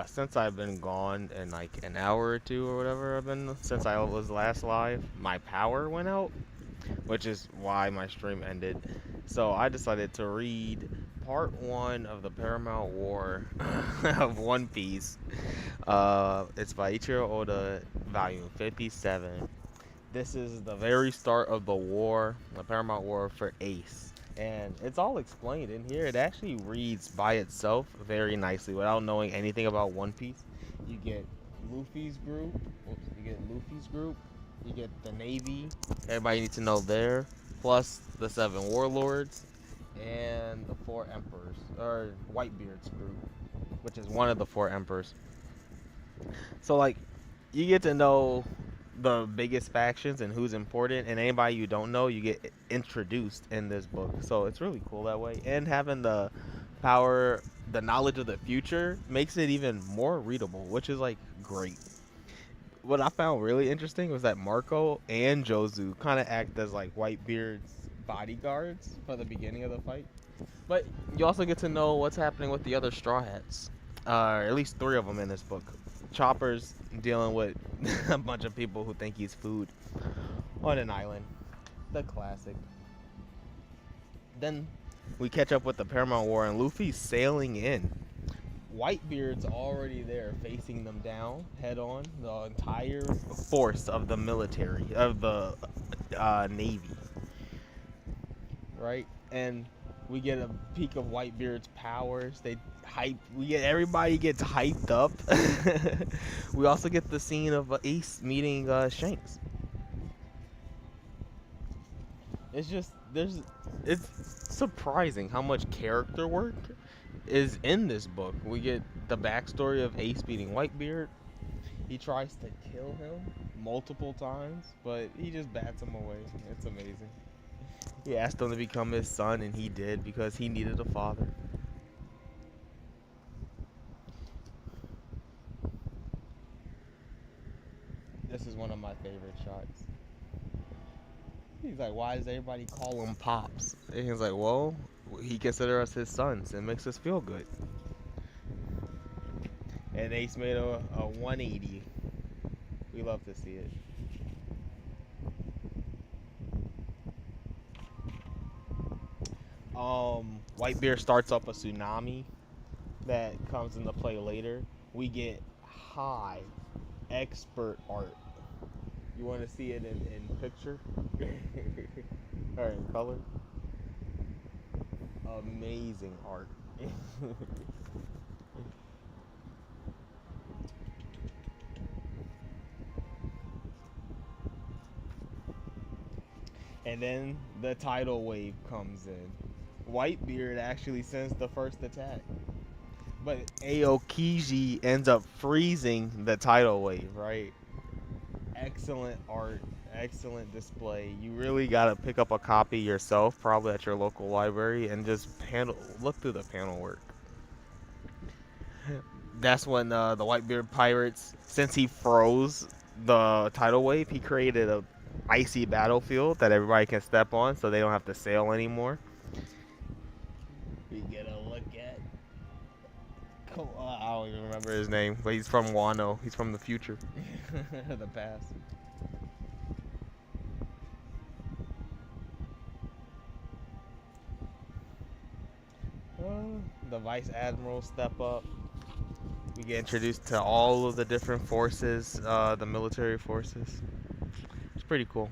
Since I've been gone in like an hour or two or whatever I've been since I was last live, my power went out, which is why my stream ended. So I decided to read part one of the Paramount War of One Piece. It's by Ichiro Oda, volume 57. This is the very start of the war, the Paramount War for Ace. And it's all explained in here. It actually reads by itself very nicely without knowing anything about One Piece. You get Luffy's group. You get Luffy's group. You get the Navy. Everybody needs to know there. Plus the seven warlords and the four emperors, or Whitebeard's group, which is one of the four emperors. So like, you get to know the biggest factions and who's important, and anybody you don't know, you get introduced in this book. So it's really cool that way. And having the power, the knowledge of the future makes it even more readable, which is like great. What I found really interesting was that Marco and Jozu kind of act as like Whitebeard's bodyguards for the beginning of the fight. But you also get to know what's happening with the other Straw Hats. At least three of them in this book. Chopper's dealing with a bunch of people who think he's food on an island. The classic. Then we catch up with the Paramount War and Luffy's sailing in. Whitebeard's already there facing them down head on. The entire force of the military, of the Navy. Right? And we get a peek of Whitebeard's powers. Everybody gets hyped up. We also get the scene of Ace meeting Shanks. It's surprising how much character work is in this book. We get the backstory of Ace beating Whitebeard. He tries to kill him multiple times, but he just bats him away. It's amazing. He asked him to become his son, and he did because he needed a father. This is one of my favorite shots. He's like, why does everybody call him Pops? And he's like, well, he considers us his sons. It makes us feel good. And Ace made a 180. We love to see it. Whitebeard starts up a tsunami that comes into play later. We get high expert art. You want to see it in picture? Or in color? Amazing art. And then the tidal wave comes in. Whitebeard actually sends the first attack. But Aokiji ends up freezing the tidal wave, right? Excellent art, excellent display. You really gotta pick up a copy yourself, probably at your local library, and just look through the panel work. That's when the Whitebeard pirates, since he froze the tidal wave, he created a icy battlefield that everybody can step on, so they don't have to sail anymore. We get a look at. I don't even remember his name, but he's from Wano. He's from the future, the past. The vice admiral step up. We get introduced to all of the different forces, the military forces. It's pretty cool.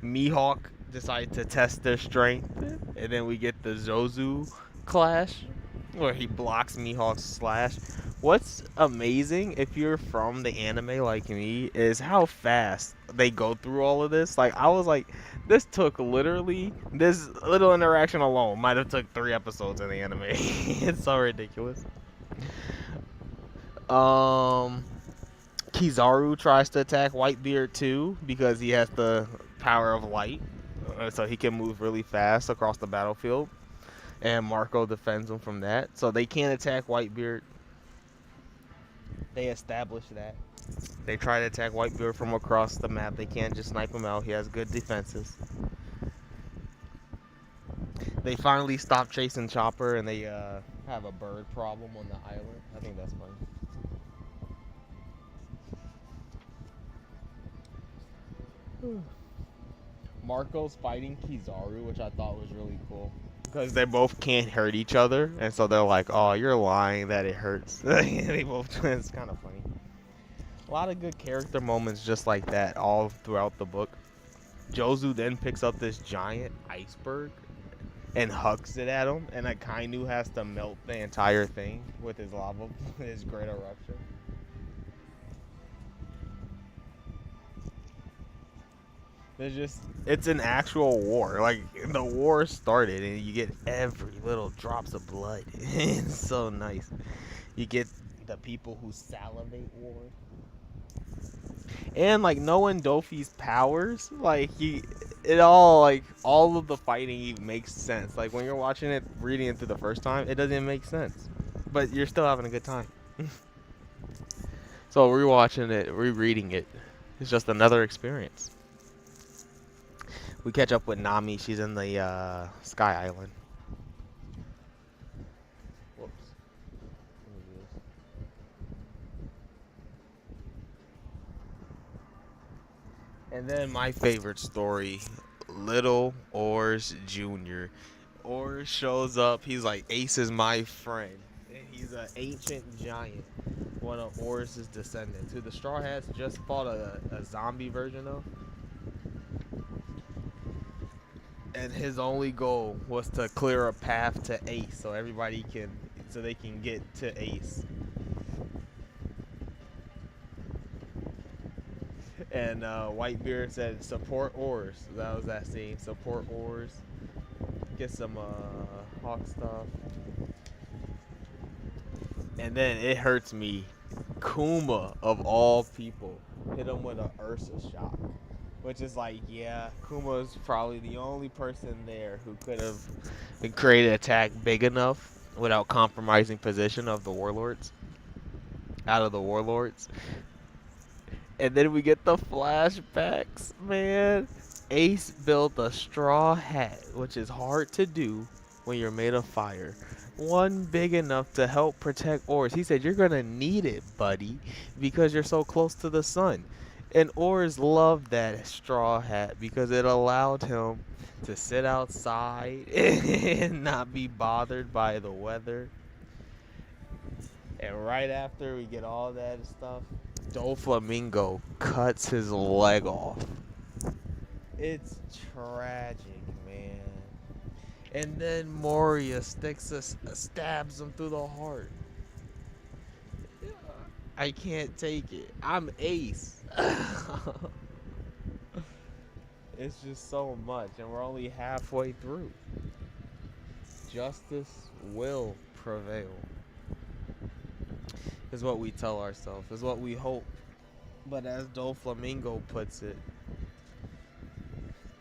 Mihawk decide to test their strength, and then we get the Zozu clash, where he blocks Mihawk's slash. What's amazing, if you're from the anime like me, is how fast they go through all of this. Like, I was like, this little interaction alone might have took 3 episodes in the anime. It's so ridiculous. Kizaru tries to attack Whitebeard too because he has the power of light, so he can move really fast across the battlefield. And Marco defends him from that, so they can't attack Whitebeard. They establish that. They try to attack Whitebeard from across the map. They can't just snipe him out. He has good defenses. They finally stop chasing Chopper, and they have a bird problem on the island. I think that's funny. Marco's fighting Kizaru, which I thought was really cool. Because they both can't hurt each other, and so they're like, "Oh, you're lying that it hurts." They both. It's kind of funny. A lot of good character moments just like that all throughout the book. Jozu then picks up this giant iceberg and hucks it at him, and Akainu has to melt the entire thing with his lava, his great eruption. It's an actual war. Like, the war started, and you get every little drops of blood. It's so nice. You get the people who salivate war. And, like, knowing Dofi's powers, like, all of the fighting makes sense. Like, when you're watching it, reading it through the first time, it doesn't make sense. But you're still having a good time. So, rewatching it, rereading it, is just another experience. We catch up with Nami. She's in the Sky Island. Whoops. And then my favorite story, Little Oars Jr. Oars shows up. He's like, Ace is my friend. And he's an ancient giant. One of Oars' descendants, who the Straw Hats just fought a zombie version of. And his only goal was to clear a path to Ace, so they can get to Ace. And Whitebeard said, "Support Oars." That was that scene. Support Oars. Get some Hawk stuff. And then it hurts me. Kuma, of all people, hit him with a Ursa shock. Which is like, yeah, Kuma's probably the only person there who could have created an attack big enough without compromising position of the warlords. Out of the warlords. And then we get the flashbacks, man. Ace built a straw hat, which is hard to do when you're made of fire. One big enough to help protect Oars. He said, "You're going to need it, buddy, because you're so close to the sun." And Oars loved that straw hat because it allowed him to sit outside and not be bothered by the weather. And right after we get all that stuff, Doflamingo cuts his leg off. It's tragic, man. And then Moria stabs him through the heart. I can't take it. I'm Ace. It's just so much, and we're only halfway through. Justice will prevail. Is what we tell ourselves, is what we hope. But as Doflamingo puts it,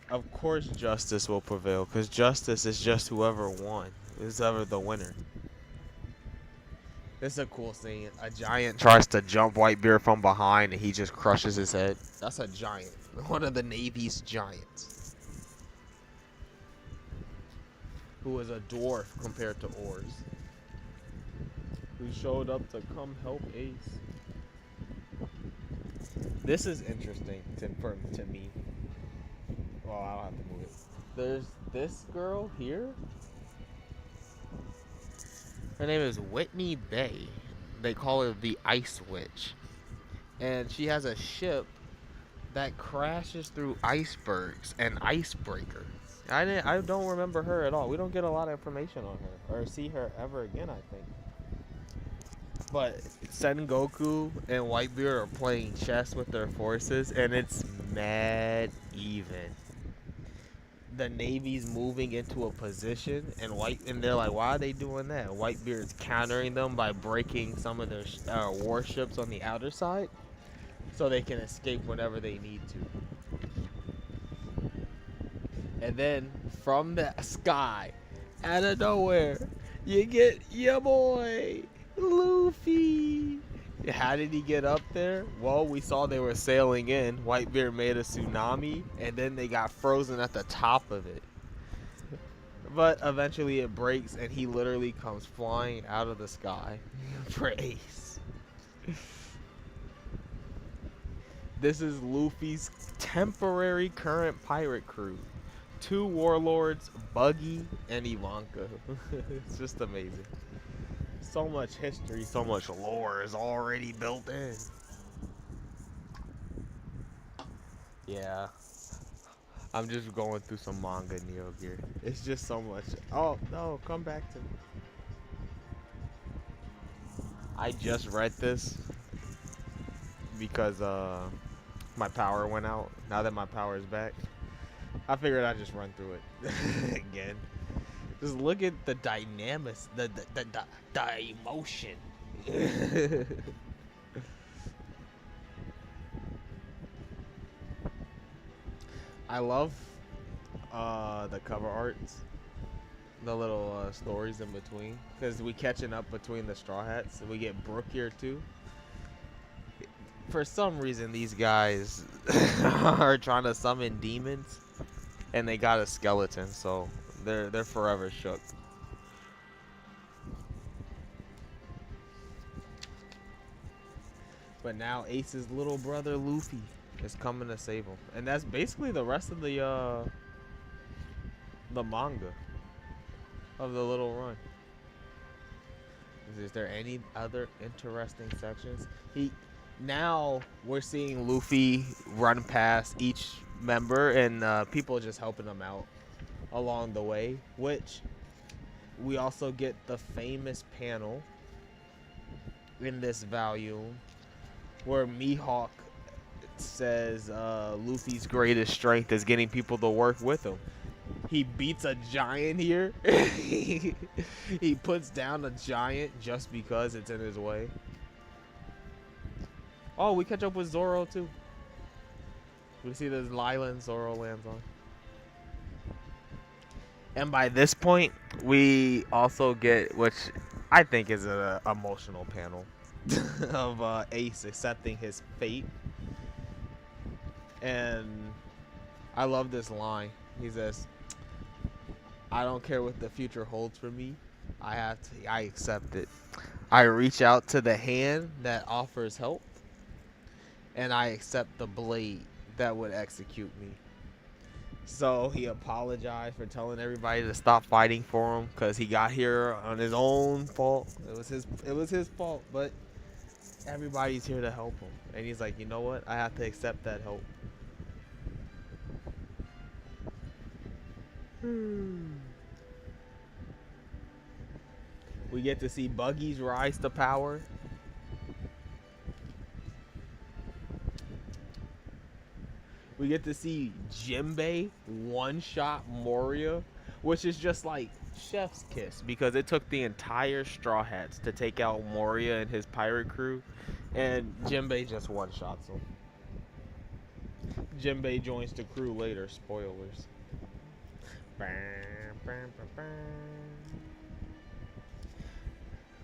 of course justice will prevail, because justice is just whoever won, is ever the winner. This is a cool scene. A giant tries to jump Whitebeard from behind, and he just crushes his head. That's a giant. One of the Navy's giants. Who is a dwarf compared to Oars. Who showed up to come help Ace. This is interesting to me. Well, I don't have to move it. There's this girl here. Her name is Whitney Bay. They call her the Ice Witch. And she has a ship that crashes through icebergs and icebreakers. I don't remember her at all. We don't get a lot of information on her or see her ever again, I think. But Sengoku and Whitebeard are playing chess with their forces, and it's mad even. The Navy's moving into a position, and they're like, why are they doing that? Whitebeard's countering them by breaking some of their warships on the outer side, so they can escape whenever they need to. And then from the sky, out of nowhere, you get your boy Luffy. How did he get up there? Well, we saw they were sailing in. Whitebeard made a tsunami, and then they got frozen at the top of it. But eventually it breaks and he literally comes flying out of the sky for Ace. This is Luffy's temporary current pirate crew. 2 warlords, Buggy and Ivanka. It's just amazing. So much history, so much lore is already built in. Yeah. I'm just going through some manga Neo Gear. It's just so much. Oh, no, come back to me. I just read this because my power went out. Now that my power is back, I figured I'd just run through it again. Just look at the dynamics, the emotion. I love the cover arts, the little stories in between, because we catching up between the Straw Hats. We get Brook here too. For some reason, these guys are trying to summon demons, and they got a skeleton, so they're forever shook. But now Ace's little brother Luffy is coming to save him, and that's basically the rest of the manga of the little run. Is there any other interesting sections? Now we're seeing Luffy run past each member and people just helping him out along the way, which we also get the famous panel in this volume where Mihawk says Luffy's greatest strength is getting people to work with him. He beats a giant here. He puts down a giant just because it's in his way. Oh, we catch up with Zoro too. We see this island Zoro lands on. And by this point, we also get, which I think is an emotional panel of Ace accepting his fate. And I love this line. He says, I don't care what the future holds for me. I accept it. I reach out to the hand that offers help, and I accept the blade that would execute me. So he apologized for telling everybody to stop fighting for him because he got here on his own fault. It was his fault, but everybody's here to help him. And he's like, you know what? I have to accept that help. We get to see Buggy's rise to power. We get to see Jinbei one-shot Moria, which is just like chef's kiss because it took the entire Straw Hats to take out Moria and his pirate crew, and Jinbei just one-shots him. Jinbei joins the crew later. Spoilers.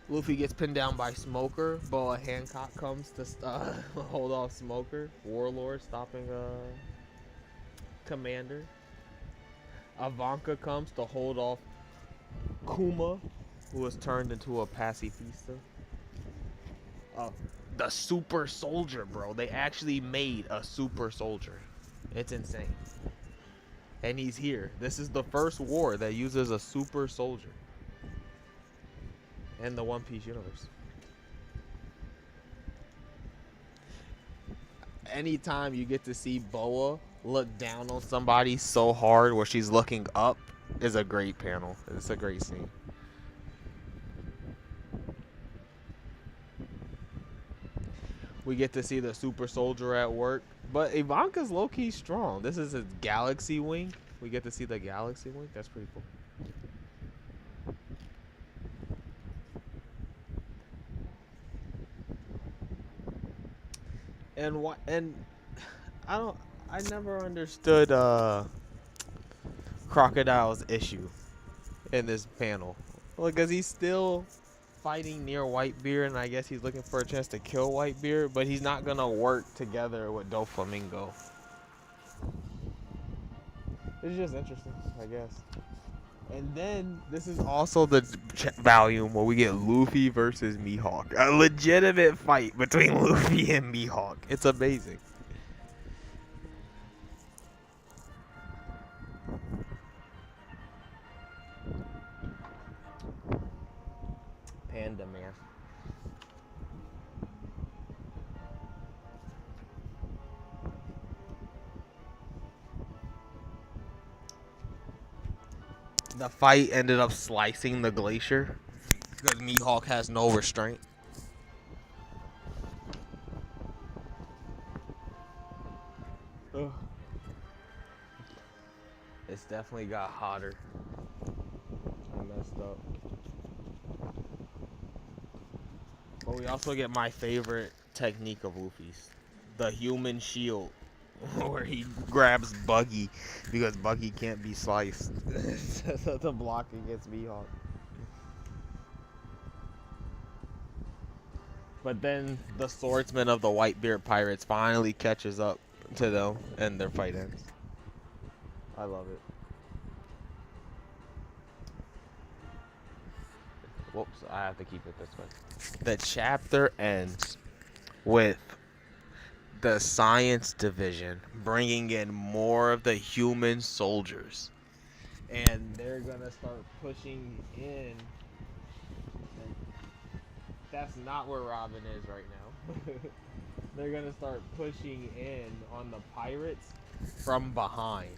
Luffy gets pinned down by Smoker. Boa Hancock comes to hold off Smoker. Warlord stopping Commander. Ivanka comes to hold off Kuma, who was turned into a pacifista. The super soldier, bro. They actually made a super soldier. It's insane. And he's here. This is the first war that uses a super soldier in the One Piece universe. Anytime you get to see Boa look down on somebody so hard where she's looking up is a great panel. It's a great scene. We get to see the super soldier at work. But Ivanka's low-key strong. This is his galaxy wing. We get to see the galaxy wing. That's pretty cool. And I never understood Crocodile's issue in this panel. Because he's still fighting near Whitebeard, and I guess he's looking for a chance to kill Whitebeard, but he's not gonna work together with Doflamingo. It's just interesting, I guess. And then this is also the volume where we get Luffy versus Mihawk. A legitimate fight between Luffy and Mihawk. It's amazing. Panda Man. The fight ended up slicing the glacier because Mihawk has no restraint. Ugh. It's definitely got hotter. I messed up. But we also get my favorite technique of Luffy's. The human shield. Where he grabs Buggy because Buggy can't be sliced to block against Mihawk. But then the swordsman of the Whitebeard Pirates finally catches up to them and their fight ends. I love it. Whoops, I have to keep it this way. The chapter ends with the science division bringing in more of the human soldiers. And they're gonna start pushing in. That's not where Robin is right now. They're gonna start pushing in on the pirates from behind.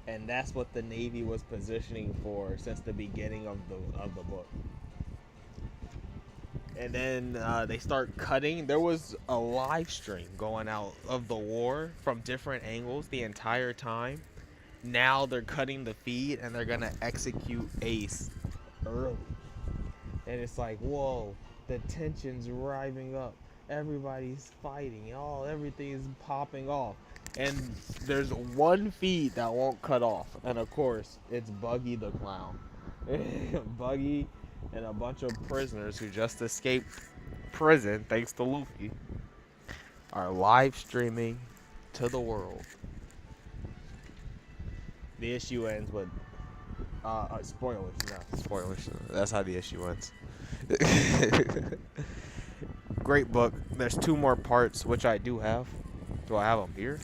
And that's what the Navy was positioning for since the beginning of the book. And then they start cutting. There was a live stream going out of the war from different angles the entire time. Now they're cutting the feed and they're gonna execute Ace early. And it's like, whoa, the tension's rising up. Everybody's fighting. Everything's popping off. And there's one feed that won't cut off. And of course, it's Buggy the Clown. Buggy and a bunch of prisoners who just escaped prison, thanks to Luffy, are live streaming to the world. The issue ends with spoilers. No, spoilers. That's how the issue ends. Great book. There's 2 more parts, which I do have. Do I have them here?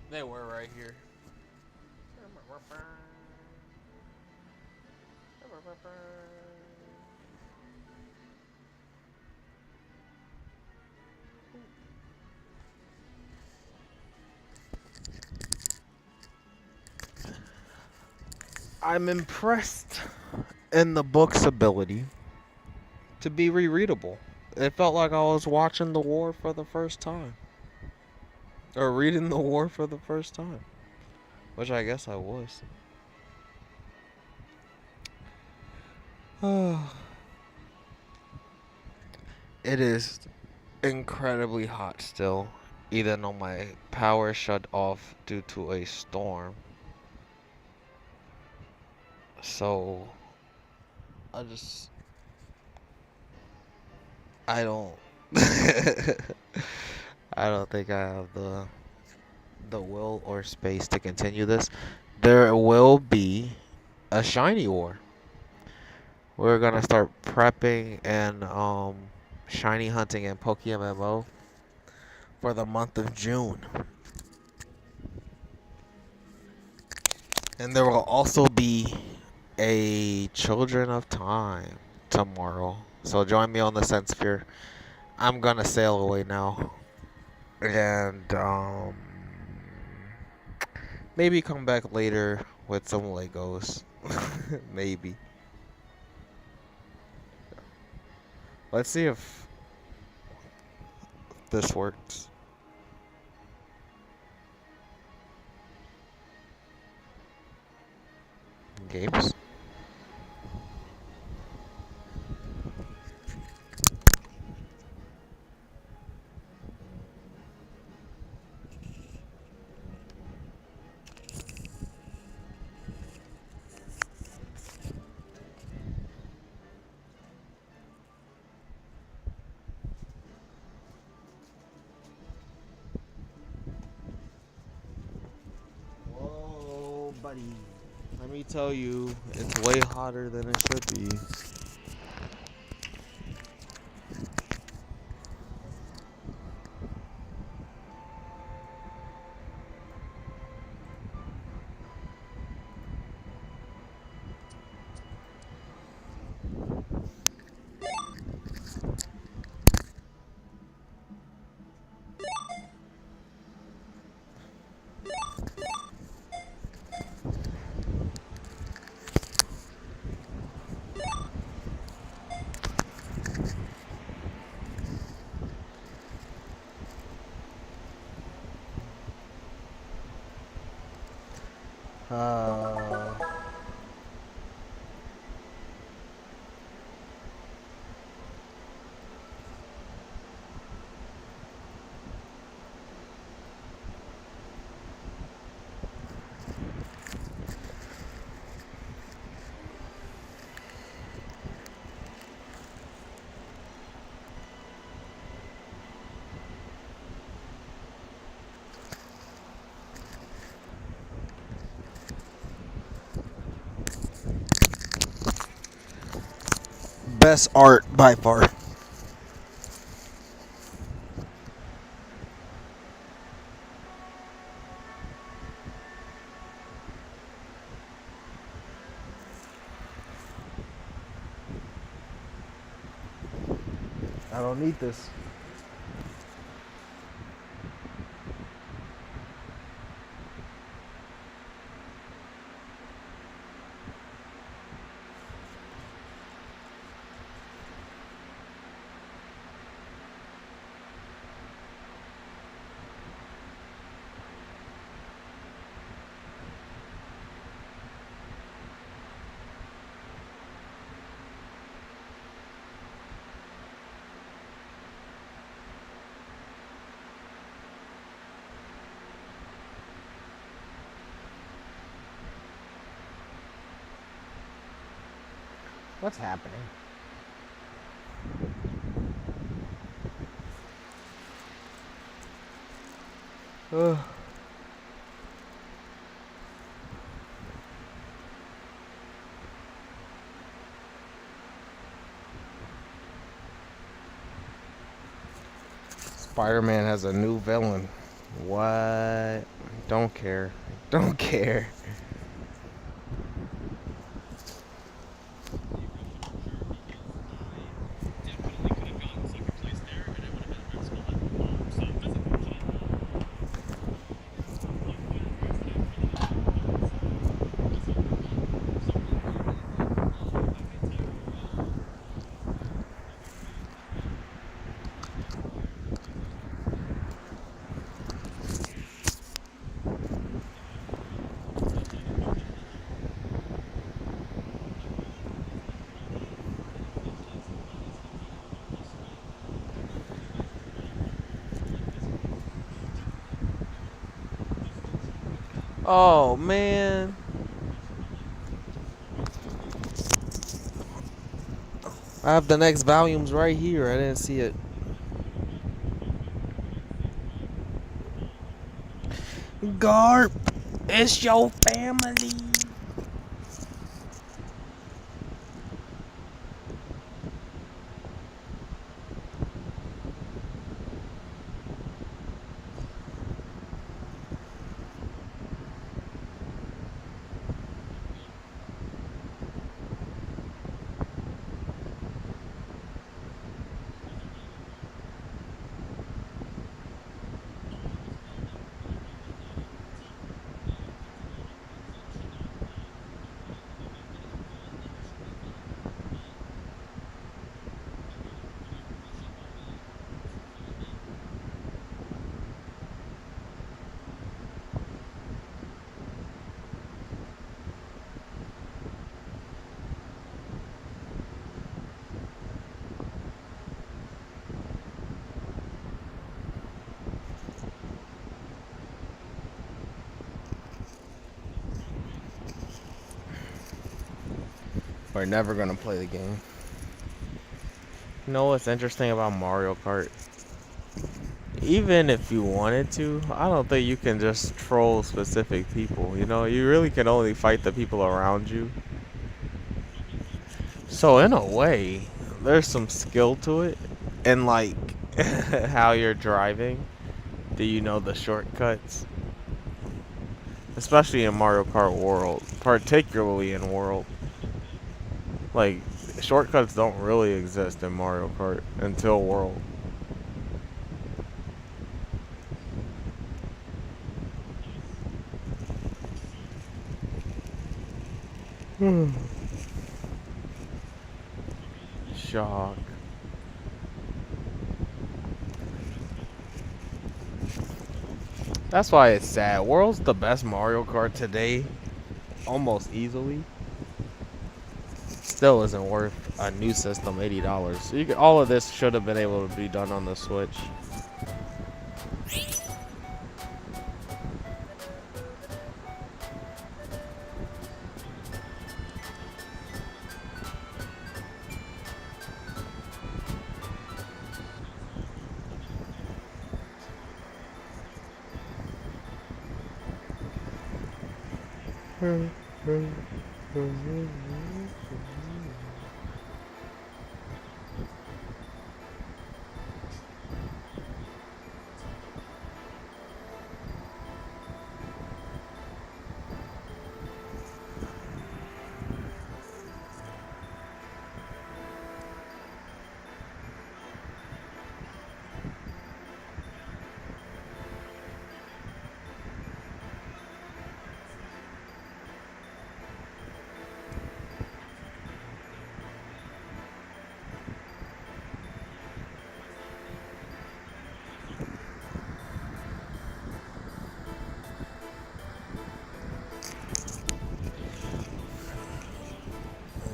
They were right here. I'm impressed in the book's ability to be rereadable. It felt like I was watching the war for the first time. Or reading the war for the first time. Which I guess I was. It is incredibly hot still, even though my power shut off due to a storm. So I don't I don't think I have the will or space to continue this. There will be a shiny war. We're gonna start prepping and shiny hunting in PokeMMO for the month of June. And there will also be a Children of Time tomorrow. So join me on the Sensphere. I'm gonna sail away now. And maybe come back later with some Legos. Maybe. Let's see if this works. Games. Let me tell you, it's way hotter than it should be. Best art by far. I don't need this. What's happening? Ugh. Spider-Man has a new villain. What? Don't care. Don't care. Oh, man. I have the next volumes right here. I didn't see it. Garp, it's your family. We're never gonna play the game. You know what's interesting about Mario Kart? even if you wanted to, I don't think you can just troll specific people. You know, you really can only fight the people around you. So in a way, there's some skill to it, and like how you're driving. Do you know the shortcuts? Especially in Mario Kart World, particularly in World. Like, shortcuts don't really exist in Mario Kart until World. Shock. That's why it's sad. World's the best Mario Kart today, almost easily. Still isn't worth a new system, $80. So all of this should have been able to be done on the Switch.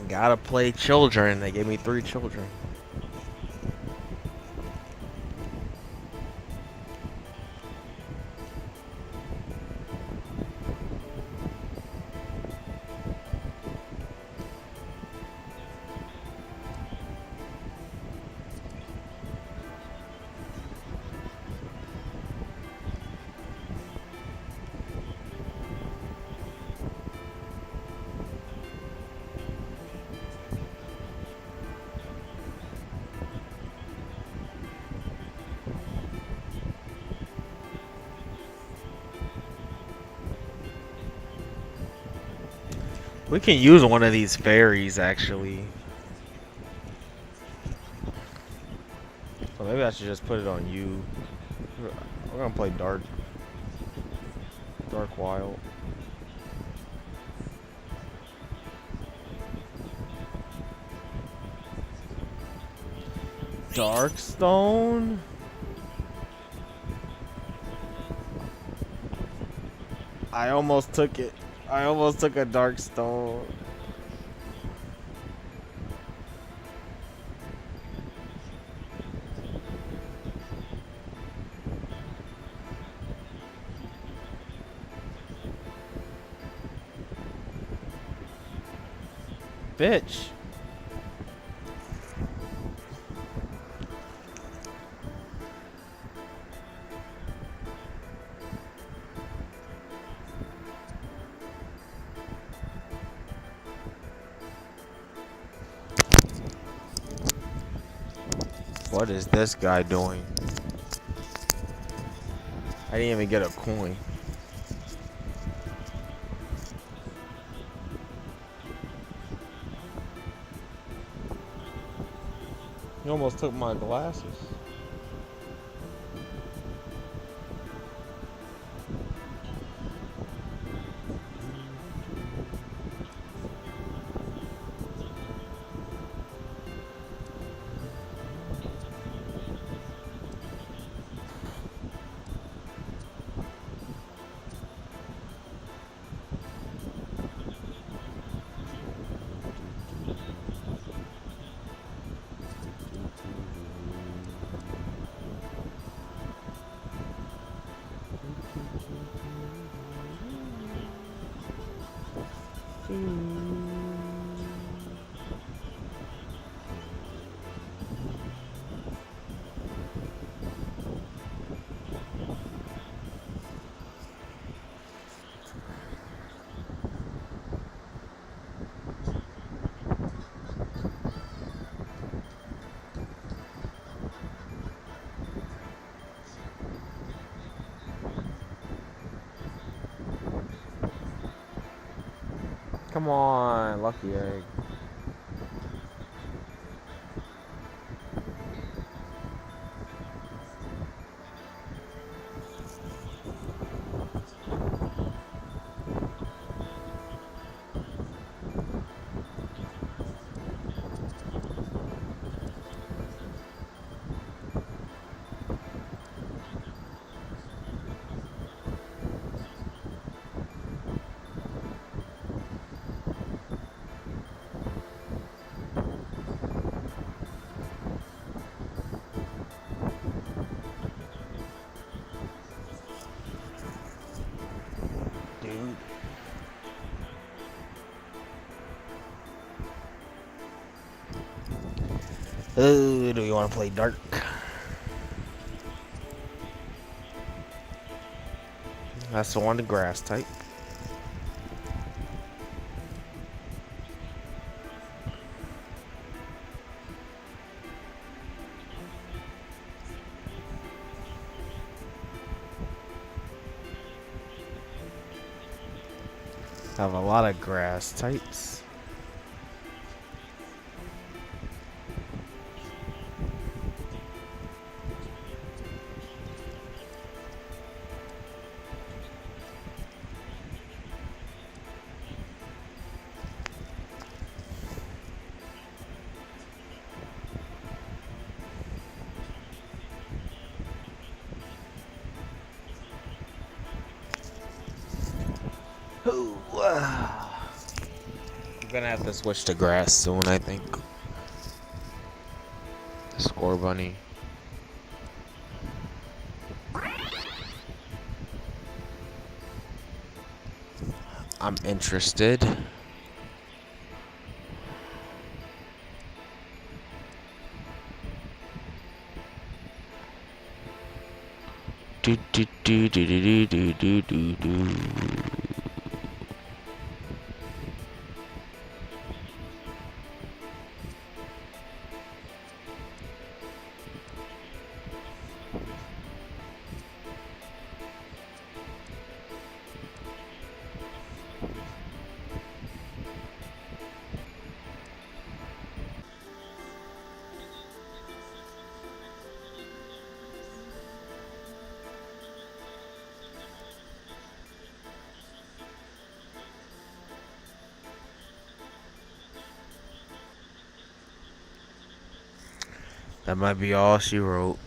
Gotta play children. They gave me 3 children. We can use one of these fairies, actually. So maybe I should just put it on you. We're gonna play Dark Wild. Darkstone? I almost took it. I almost took a Darkstone. Bitch. What is this guy doing? I didn't even get a coin. You almost took my glasses. Come on, lucky egg. Dude. Do you want to play dark? That's the one, the grass type. I have a lot of grass types. Ooh, I'm gonna have to switch to grass soon, I think. Score bunny. I'm interested. Do do do do do do do do do. That might be all she wrote.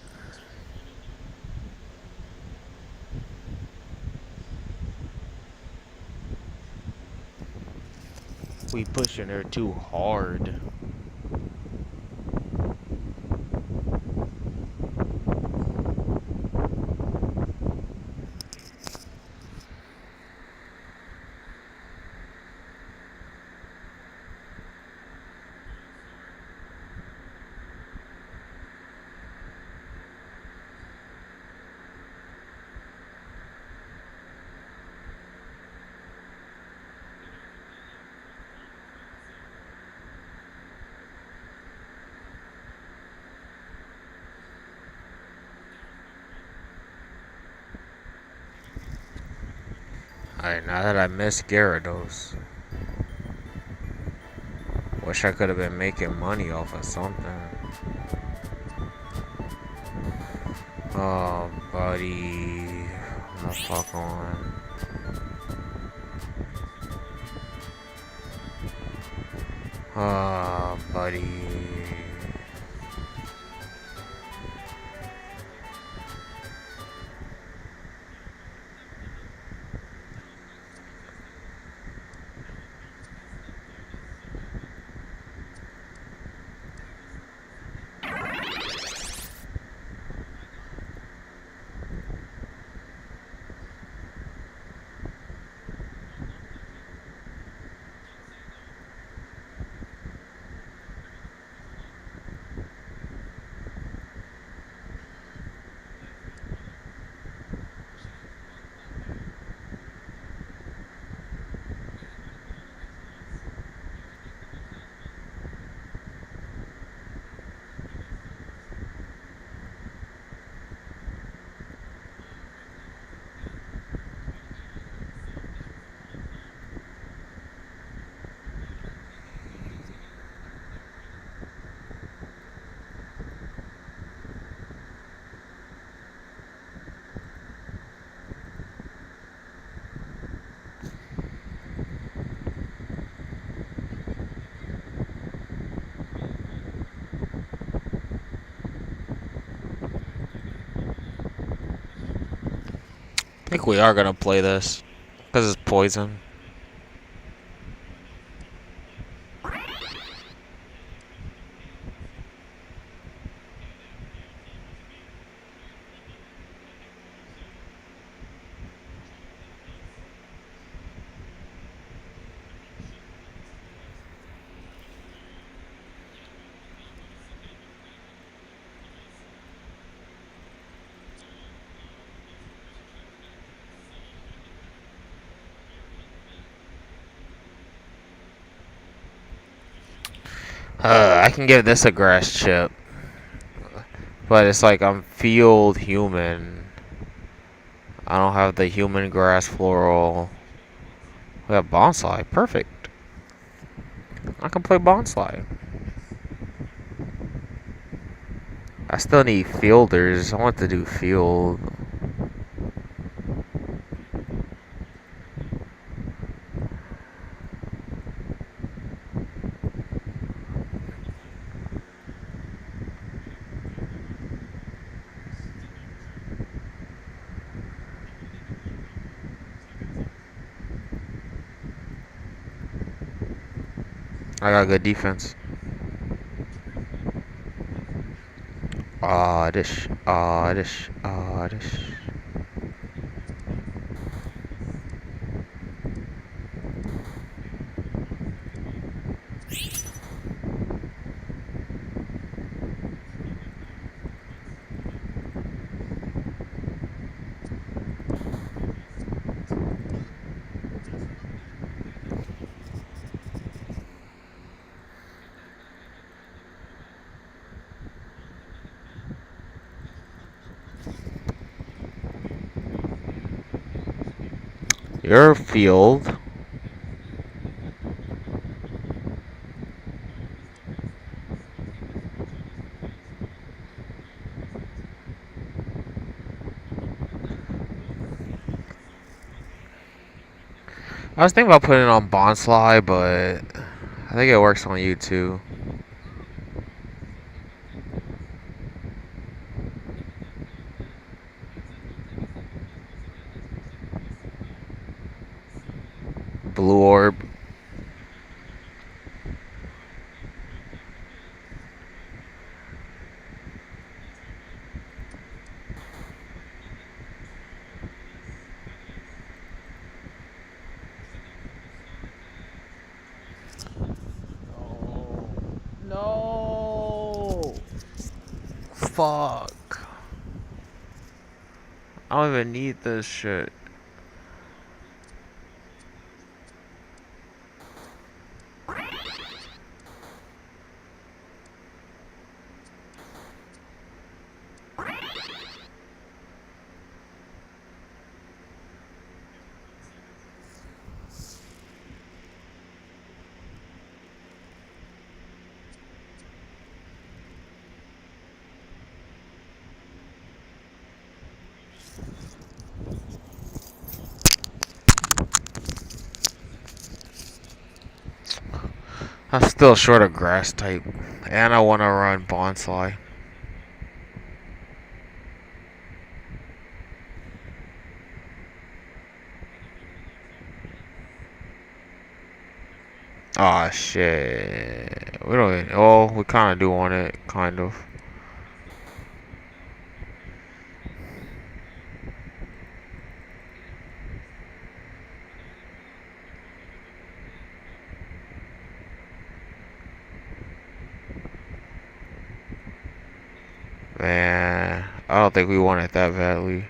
We pushing her too hard. Alright, now that I missed Gyarados, wish I could have been making money off of something. Oh, buddy. The fuck on. Oh, buddy. think we are gonna play this because it's poison. I can give this a grass chip, but it's like I'm field human. I don't have the human grass floral. We have bonsai. Perfect. I can play bonsai. I still need fielders. I want to do field. I got good defense. Oddish, oddish, oddish. Your field. I was thinking about putting it on bonsai, but I think it works on you too. Blue orb. No. Fuck. I don't even need this shit. I'm still short of grass type, and I want to run bonsai. Aw, shit. We don't even, oh, we kind of do want it, kind of. Man, I don't think we want it that badly.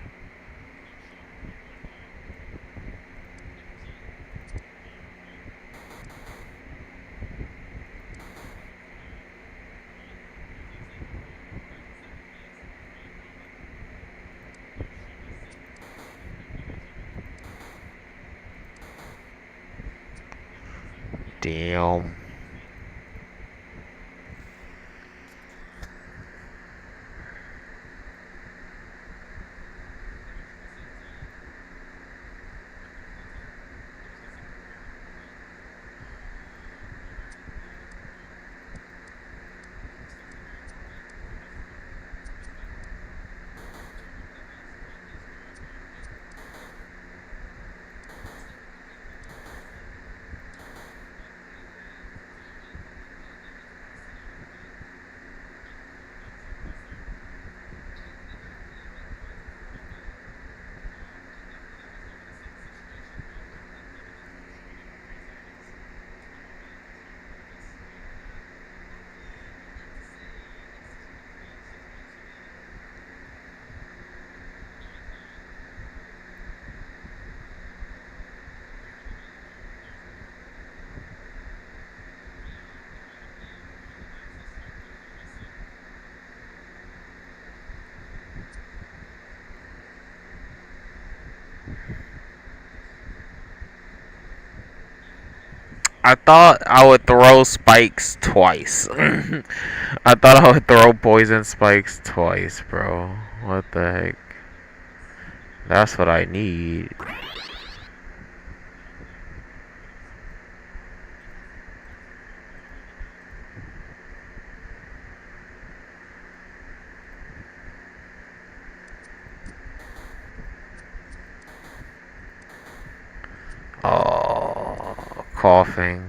Damn. I thought I would throw spikes twice. I thought I would throw poison spikes twice, bro. What the heck? That's what I need. Oh, coughing.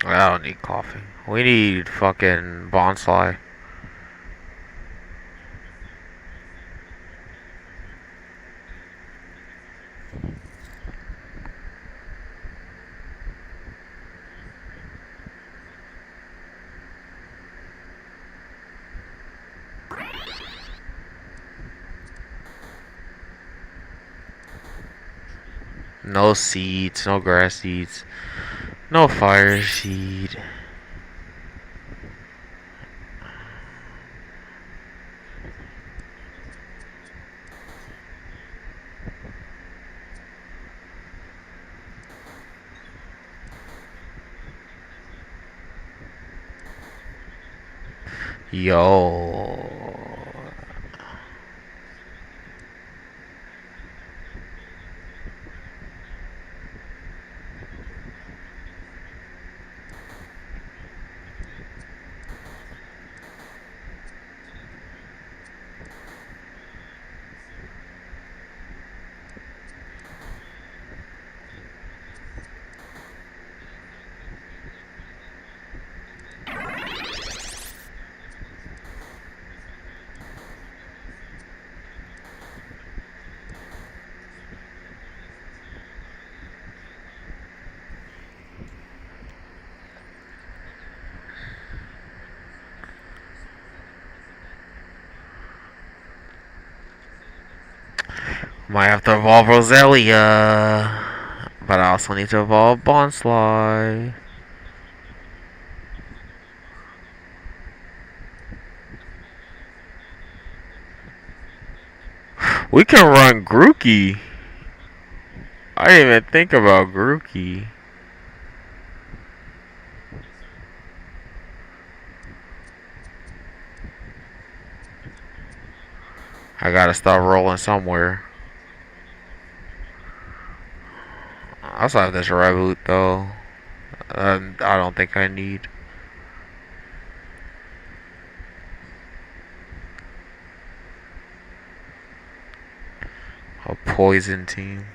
I don't need coughing. We need fucking bonsai. No seeds, no grass seeds, no fire seed. Yo. Might have to evolve Roselia. But I also need to evolve Bonsly. We can run Grookey. I didn't even think about Grookey. I gotta start rolling somewhere. I also have this reboot though. I don't think I need. A poison team.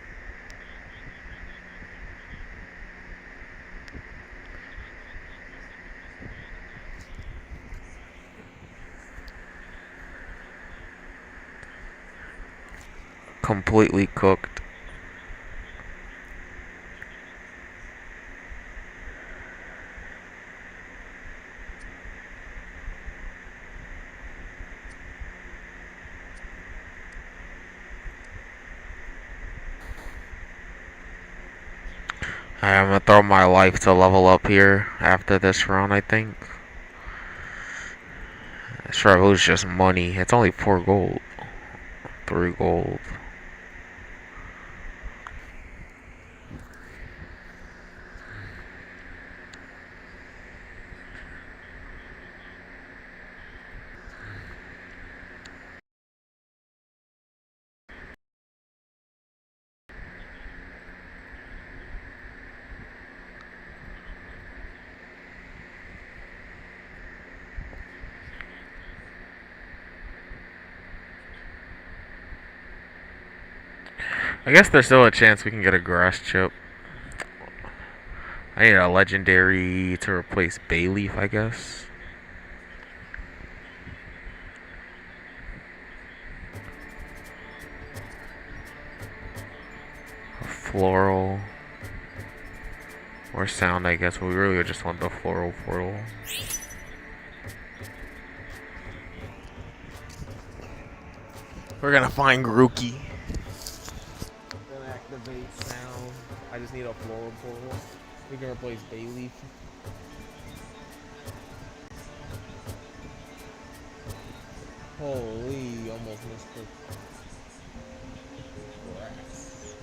Completely cooked. I'm gonna throw my life to level up here after this round, I think. Sure, it was just money. It's only 4 gold. 3 gold. I guess there's still a chance we can get a grass chip. I need a legendary to replace Bayleaf, I guess. A floral. Or sound, I guess. We really just want the floral portal. We're gonna find Grookey. base sound. I just need a floral portal. We can replace Bayleaf. Holy, almost missed the grass.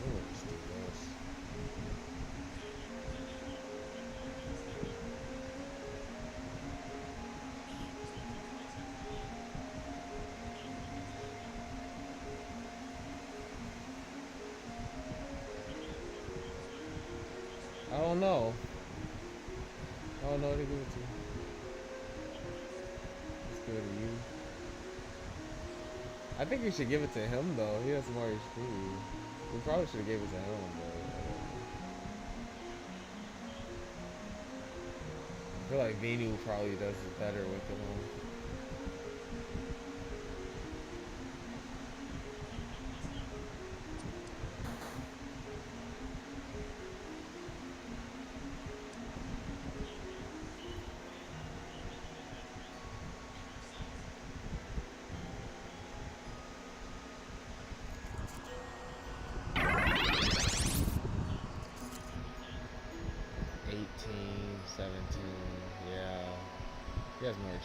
Ooh, let's do this. I don't know. I don't know what to give it to. Let's give it to you. I think we should give it to him though. He has more HP. We probably should have gave it to him, but I feel like Venu probably does it better with it on. Yeah. He has more HP.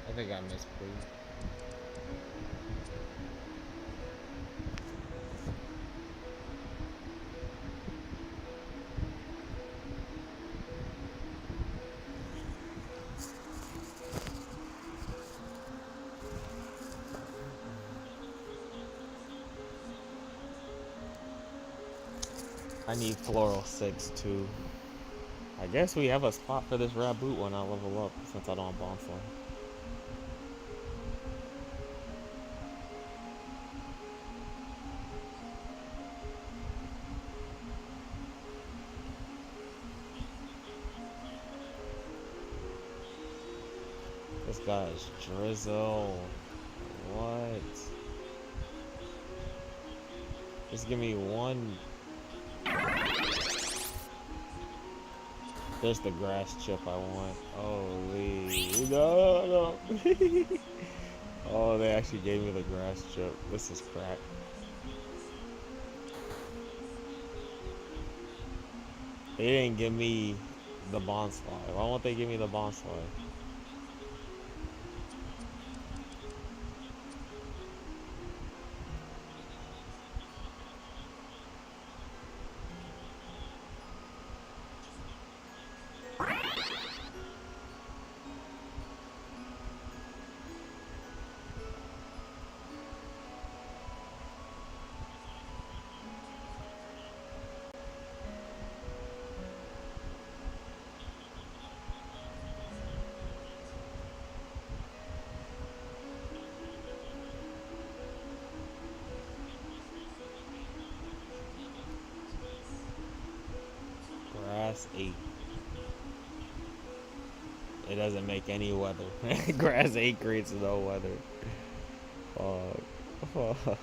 I think I misplayed. I need Floral 6 too. I guess we have a spot for this Raboot when I level up, since I don't have Bonsai. This guy's Drizzle. What? Just give me one. There's the grass chip I want. Holy. No. Oh, they actually gave me the grass chip. This is crap. They didn't give me the Bonsai. Why won't they give me the Bonsai? Grass 8. It doesn't make any weather. Grass 8 creates no weather. Fuck.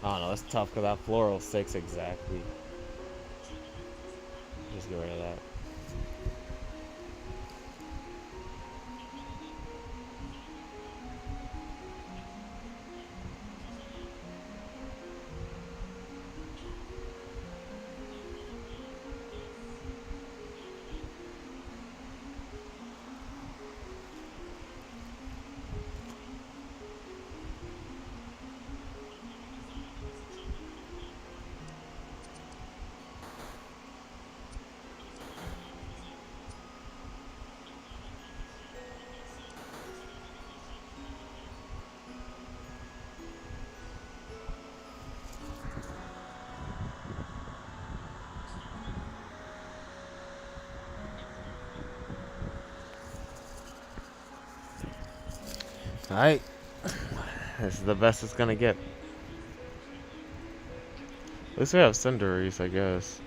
I don't know, it's tough because I have Floral 6 exactly. Just get rid of that. Alright. This is the best it's gonna get. At least we have Cinderace, I guess.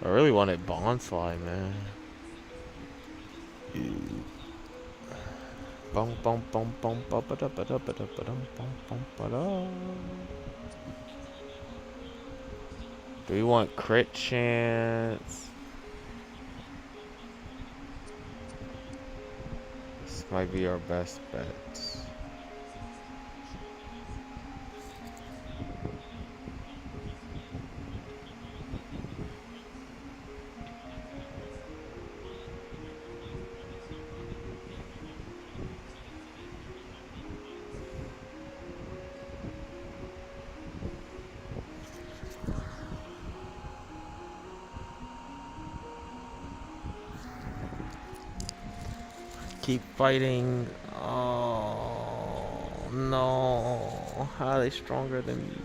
I really wanted Bonsly, man. Bum bum bum bum ba ba da ba da ba da ba dum bum bum ba da. Do we want crit chance? This might be our best bet. Keep fighting. Oh no. How are they stronger than me?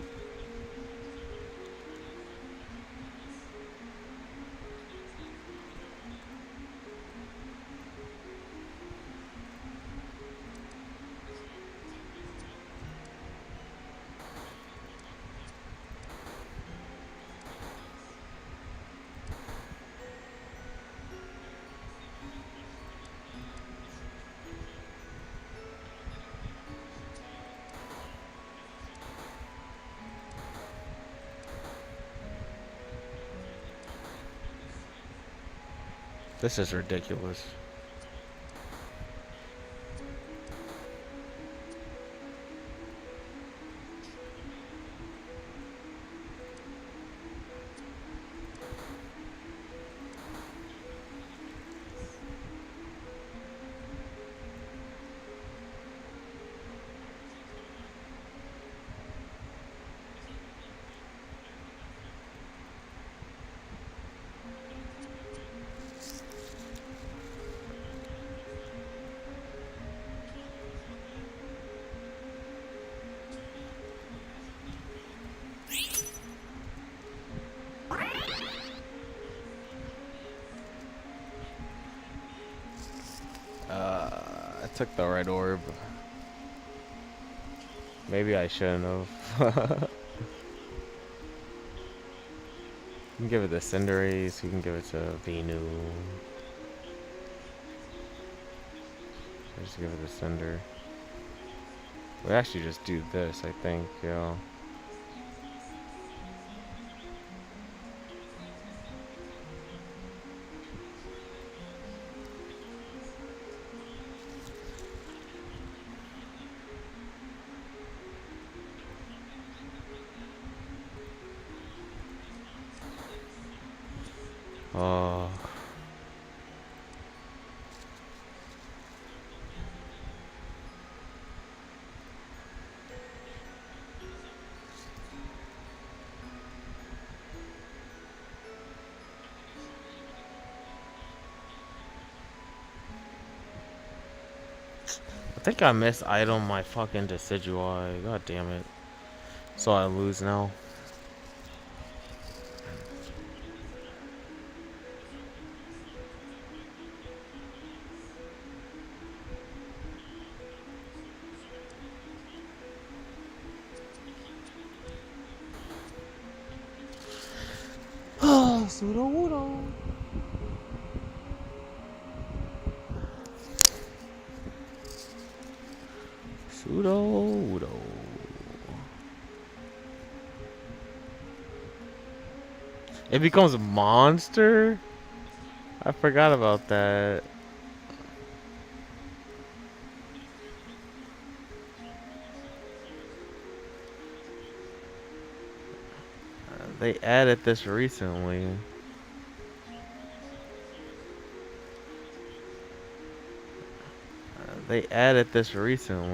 This is ridiculous. I took the red orb. Maybe I shouldn't have. You can give it to Cinderace, you can give it to Venu. Just give it to Cinder. We actually just do this, I think, yeah. Oh. I think I missed item my fucking Decidueye. God damn it. So I lose now. Pseudo-Wudo. Pseudo-Wudo. It becomes a monster? I forgot about that. They added this recently. They added this recently.